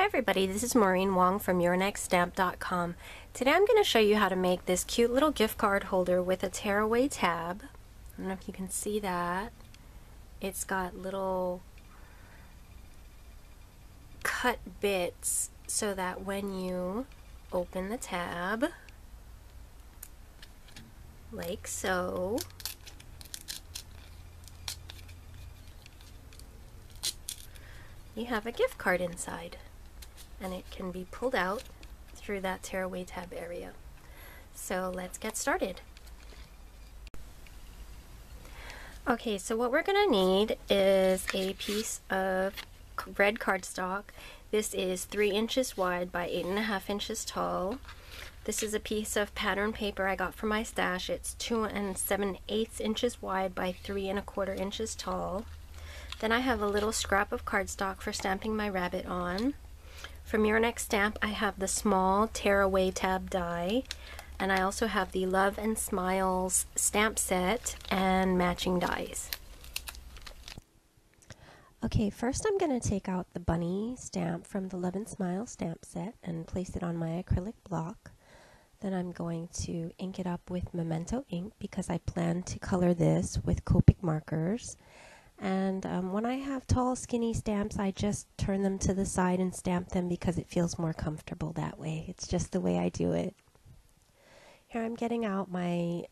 Hi everybody, this is Maureen Wong from YNS. Today I'm going to show you how to make this cute little gift card holder with a tearaway tab. I don't know if you can see that. It's got little cut bits so that when you open the tab, like so, you have a gift card inside. And it can be pulled out through that tearaway tab area. So let's get started. Okay, so what we're going to need is a piece of red cardstock. This is 3 inches wide by 8.5 inches tall. This is a piece of pattern paper I got from my stash. It's 2 7/8 inches wide by 3 1/4 inches tall. Then I have a little scrap of cardstock for stamping my rabbit on. From Your Next Stamp, I have the small tearaway tab die, and I also have the Love and Smiles stamp set and matching dies. Okay, first I'm going to take out the bunny stamp from the Love and Smiles stamp set and place it on my acrylic block. Then I'm going to ink it up with Memento ink because I plan to color this with Copic markers. And when I have tall, skinny stamps, I just turn them to the side and stamp them because it feels more comfortable that way. It's just the way I do it. Here I'm getting out my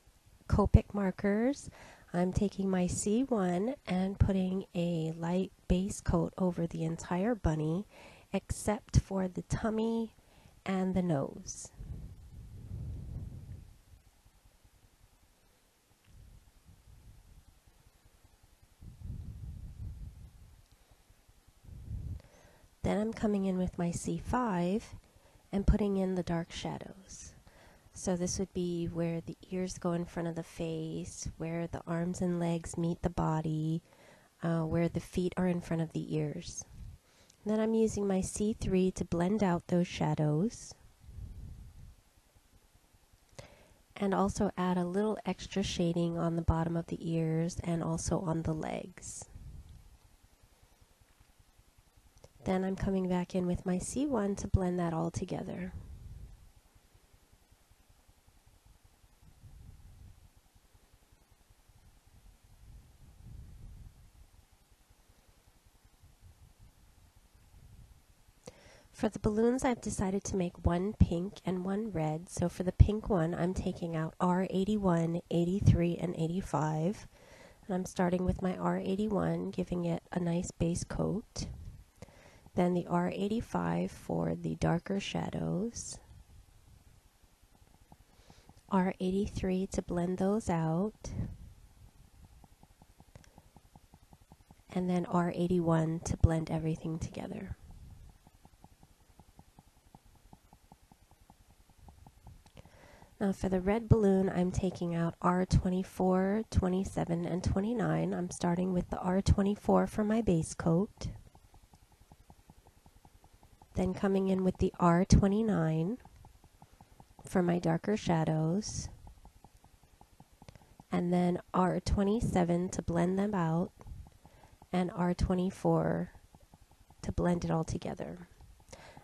Copic markers. I'm taking my C1 and putting a light base coat over the entire bunny, except for the tummy and the nose. Then I'm coming in with my C5 and putting in the dark shadows. So this would be where the ears go in front of the face, where the arms and legs meet the body, where the feet are in front of the ears. And then I'm using my C3 to blend out those shadows and also add a little extra shading on the bottom of the ears and also on the legs. Then I'm coming back in with my C1 to blend that all together. For the balloons, I've decided to make one pink and one red. So for the pink one, I'm taking out R81, 83, and 85. And I'm starting with my R81, giving it a nice base coat. Then the R85 for the darker shadows, R83 to blend those out, and then R81 to blend everything together. Now for the red balloon, I'm taking out R24, 27, and 29. I'm starting with the R24 for my base coat. Then coming in with the R29 for my darker shadows, and then R27 to blend them out, and R24 to blend it all together.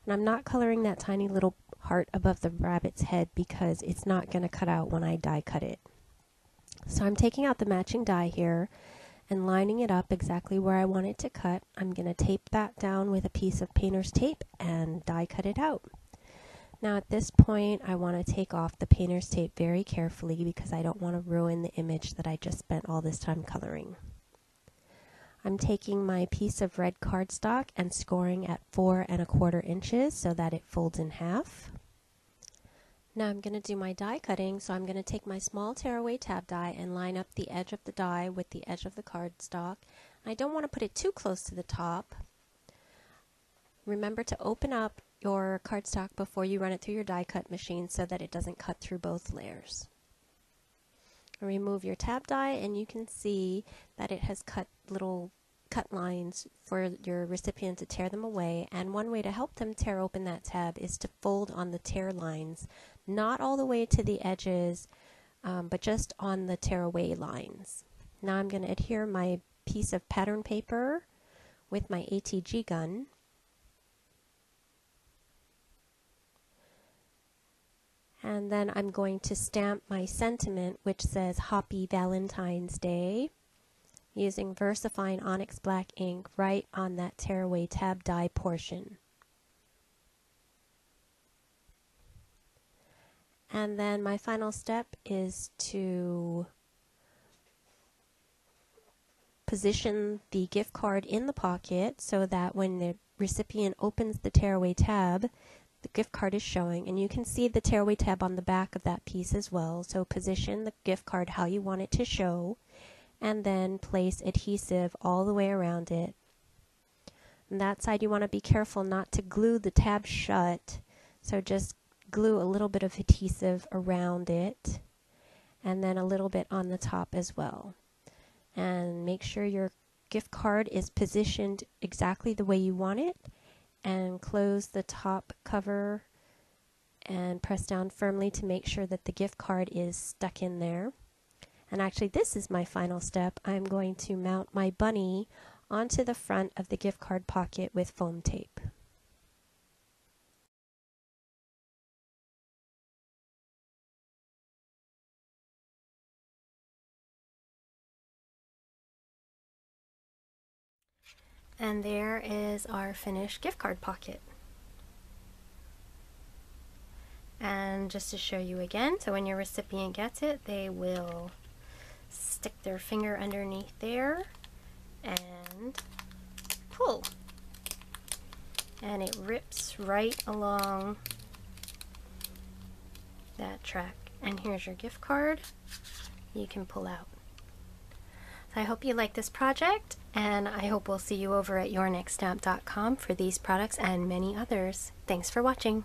And I'm not coloring that tiny little heart above the rabbit's head because it's not going to cut out when I die cut it. So I'm taking out the matching die here and lining it up exactly where I want it to cut. I'm going to tape that down with a piece of painter's tape and die cut it out. Now at this point I want to take off the painter's tape very carefully because I don't want to ruin the image that I just spent all this time coloring. I'm taking my piece of red cardstock and scoring at 4 1/4 inches so that it folds in half. Now I'm going to do my die cutting, so I'm going to take my small tearaway tab die and line up the edge of the die with the edge of the cardstock. I don't want to put it too close to the top. Remember to open up your cardstock before you run it through your die cut machine so that it doesn't cut through both layers. Remove your tab die and you can see that it has cut little cut lines for your recipient to tear them away, and one way to help them tear open that tab is to fold on the tear lines, not all the way to the edges, but just on the tear away lines. Now I'm going to adhere my piece of pattern paper with my ATG gun And then I'm going to stamp my sentiment, which says Happy Valentine's Day, using VersaFine Onyx Black ink right on that tearaway tab die portion. And then my final step is to position the gift card in the pocket so that when the recipient opens the tearaway tab, the gift card is showing, and you can see the tearaway tab on the back of that piece as well. So position the gift card how you want it to show, and then place adhesive all the way around it. On that side, you want to be careful not to glue the tab shut, so just glue a little bit of adhesive around it, and then a little bit on the top as well. And make sure your gift card is positioned exactly the way you want it, and close the top cover and press down firmly to make sure that the gift card is stuck in there. And actually, this is my final step. I'm going to mount my bunny onto the front of the gift card pocket with foam tape. And there is our finished gift card pocket. And just to show you again, so when your recipient gets it, they will stick their finger underneath there and pull. And it rips right along that track. And here's your gift card. You can pull out. I hope you like this project, and I hope we'll see you over at yournextstamp.com for these products and many others. Thanks for watching.